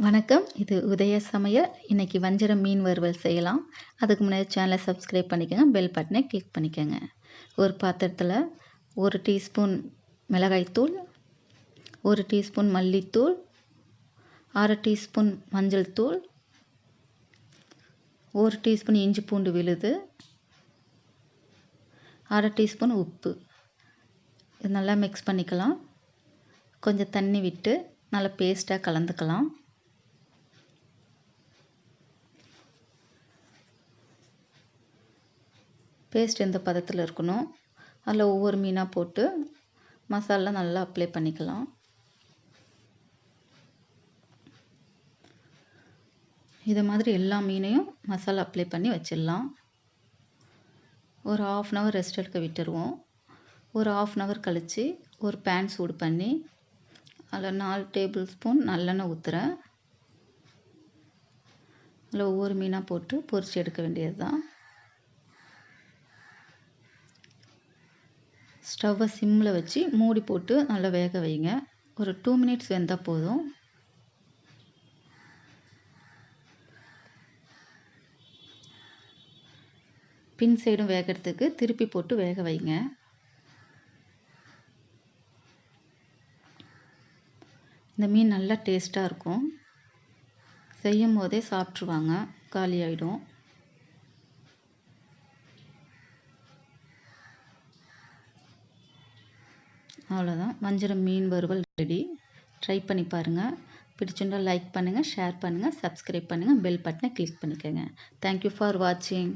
வணக்கம். இது உதய சமையல். இன்னைக்கு வஞ்சரம் மீன் வறுவல் செய்யலாம். அதுக்கு முன்னாடி சேனலை சப்ஸ்கிரைப் பண்ணிக்கோங்க. பெல் பட்டனை கிளிக் பண்ணிக்கோங்க. ஒரு பாத்திரத்தில் 1 டீஸ்பூன் மிளகாய்த்தூள், 1 டீஸ்பூன் மல்லித்தூள், 1/2 டீஸ்பூன் மஞ்சள் தூள், 1 டீஸ்பூன் இஞ்சி பூண்டு விழுது, 1/2 டீஸ்பூன் உப்பு. இது நல்லா மிக்ஸ் பண்ணிக்கலாம். கொஞ்சம் தண்ணி விட்டு நல்லா பேஸ்ட்டாக கலந்துக்கலாம். பேஸ்ட் இந்த பதத்தில் இருக்கணும். அதில் ஒவ்வொரு மீனாக போட்டு மசாலா நல்லா அப்ளை பண்ணிக்கலாம். இது மாதிரி எல்லா மீனையும் மசாலா அப்ளை பண்ணி வச்சிடலாம். ஒரு 1/2 அன் ஹவர் ரெஸ்ட் எடுக்க விட்டுருவோம். ஒரு 1/2 அன் ஹவர் கழித்து ஒரு பேன் சூடு பண்ணி அதில் 4 டேபிள் ஸ்பூன் நல்லெண்ணெய் ஊற்றுறேன். அதில் ஒவ்வொரு மீனாக போட்டு பொரிச்சு எடுக்க வேண்டியது தான். ஸ்டவ்வை சிம்மில் வச்சு மூடி போட்டு நல்லா வேக வைங்க. ஒரு 2 மினிட்ஸ் வெந்தால் போதும். பின் சைடும் வேகிறதுக்கு திருப்பி போட்டு வேக வைங்க. இந்த மீன் நல்லா டேஸ்ட்டாக இருக்கும். செய்யும் போதே சாப்பிட்ருவாங்க, காலி ஆகிடும். அவ்வளோதான், வஞ்சரம் மீன் வறுவல் ரெடி. ட்ரை பண்ணி பாருங்கள். பிடிச்சிருந்தால் லைக் பண்ணுங்கள், ஷேர் பண்ணுங்கள், சப்ஸ்கிரைப் பண்ணுங்கள், பெல் பட்டனை கிளிக் பண்ணிக்கோங்க. தேங்க்யூ ஃபார் வாட்சிங்.